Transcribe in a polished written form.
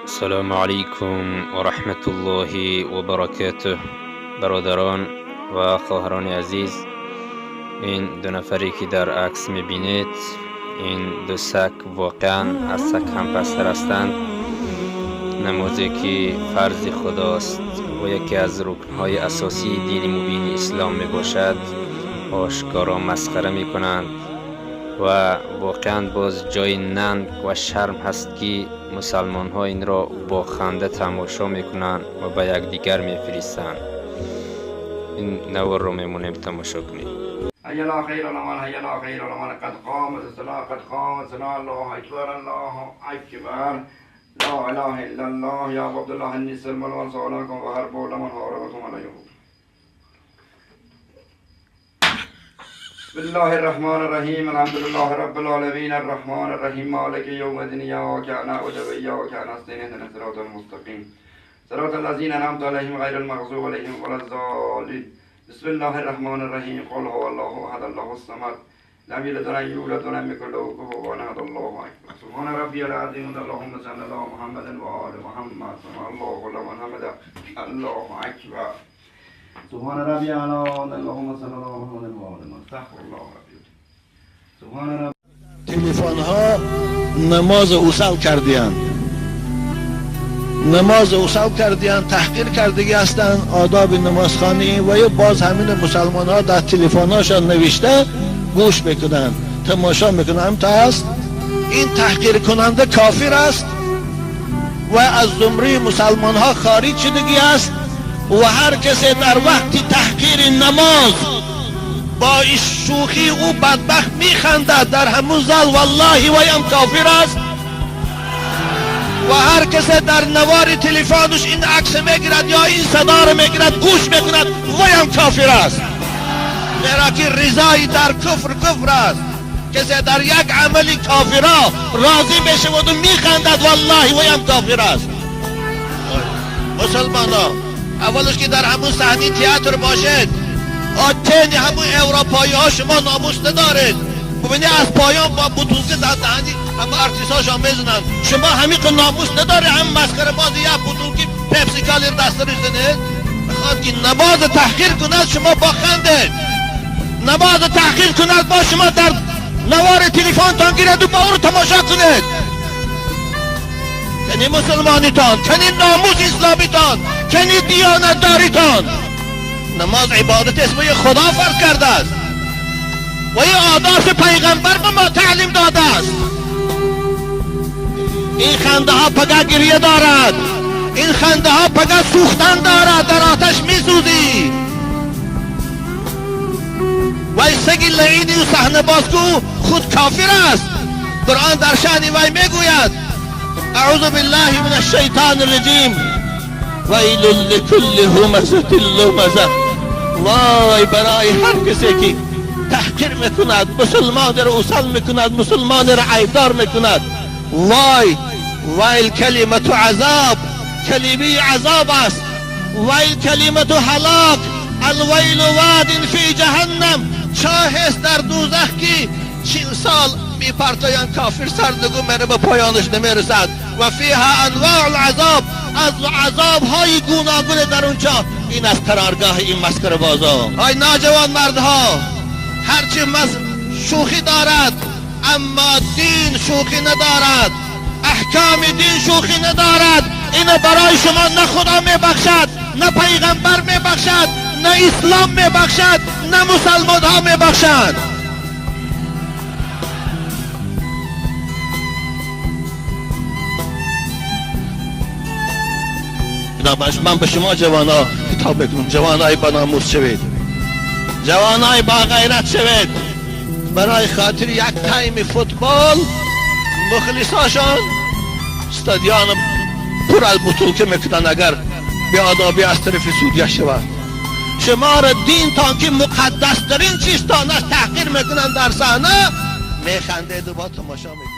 السلام علیکم و رحمت الله و برکاته. برادران و خواهران عزیز، این دو نفری که در عکس میبینید، این دو سگ واقعا از سگ هم پستر هستند. نمازی که فرض خداست و یکی از رکنهای اساسی دین مبین اسلام می باشد، آشکارا مسخره می کنند و واقعا باز جای ننگ و شرم هست که مسلمان ها این را با خنده تماشا می کنند و به یکدیگر می فرستند. این نوار رو میمونیم تماشا کنیم. هيا لا خير لمن هيا لا خير لمن قد قامت الصلاة قد قامت الصلاة الله أكبر الله أكبر لا إله إلا الله يا عبد الله إني سلم والصلاة وحرب لمن حاربكم عليه. بسم الله الرحمن الرحيم الحمد لله رب العالمين الرحمن الرحيم مالك يوم الدين إياك نعبد وإياك نستعين اهدنا الصراط المستقيم صراط الذين أنعمت عليهم غير المغضوب عليهم ولا الضالين. بسم الله الرحمن الرحيم قل هو الله احد الله الصمد لم يلد ولم يولد ولم يكن له كفوا احد الله اكبر. سبحان ربي العظيم اللهم صل على محمد وآل محمد سبحان الله لمن حمده الله اكبر. سبحان ربي العظيم اللهم صل على محمد وآل محمد استغفر الله ربي. سبحان ربي. تلفن ها نماز اوصل کردیان، نماز اوصل کردیان، تحقیر کردگی هستند آداب نمازخوانی و یا باز همین مسلمان ها در تلفن هاشان نوشته گوش بکنن، تماشا میکنن. همتا هست این تحقیر کننده کافر است و از زمره مسلمان ها خارج شدگی است و هر کسی در وقت تحقیر نماز با شوخی او بدبخت میخندد در همون زال والله و یم کافر است. و هر کسی در نوار تلفنش این عکس میگیرد یا این صدا رو میگیرد گوش میکند ویم کافر است. برا که رضایی در کفر است. کسی در یک عملی کافرا راضی بشه و میخندد والله ویم کافر است. مسلمان ها اولش که در همون صحنه تئاتر باشید، آتین همون اروپایی ها شما ناموس ندارید. ببینید از پایان با بطولکه در دهنی همه ارتیس هاشان میزنن. شما همین که ناموس نداره هم مسخره بازی یا بطولکی پپسی کالی رو دست ریزنید. بخواد که نماز تحقیر کند شما با خندید، نماز تحقیر کند با شما در نوار تلفن تان گیرد و با او رو تماشا کنید. کنی مسلمانیتان، کنی ناموس اسلامیتان، کنی دیانت داریتان. نماز عبادت اسم خدا فرض کرده است و این آداب پیغمبر به ما تعلیم داده است. این خنده ها پگه گریه دارد، این خنده ها پگه سوختن دارد، در آتش میسوزی. و این سگی لعینی و صحنه بازگو خود کافر است. قرآن در شأن وی میگوید اعوذ بالله من الشیطان الرجیم ویل لکل همزة لمزة. وای برای هر کسی که تحقیر میکند، مسلمان را اوصل میکند، مسلمان را عیبدار میکند. وای کلمت عذاب، کلمه عذاب است. وای کلمت هلاک، الویل واد فی جهنم. چاه است در دوزخ که 40 سال میپرتاین کافر سردگو میره به پایانش نمیرسد. و فیها انواع العذاب، از عذاب های گوناگون در اونجا. این از قرارگاه این مسخره بازا. های ناجوان مردها، هرچی شوخی دارد اما دین شوخی ندارد، احکام دین شوخی ندارد. اینو برای شما نه خدا میبخشد، نه پیغمبر میبخشد، نه اسلام میبخشد، نه مسلمان ها میبخشد. من به شما جوانا خطاب میکنم، جوانای با ناموس شوید، جوانای با غیرت شوید. برای خاطر یک تایم فوتبال مخلصاشان استادیان پر از بطولکه میکنن اگر به آدابی از طرف سودیه شود. شما را دین تا که مقدس ترین چیز تان است تحقیر میکنن در صحنه، میخندید و با تماشا میکنن.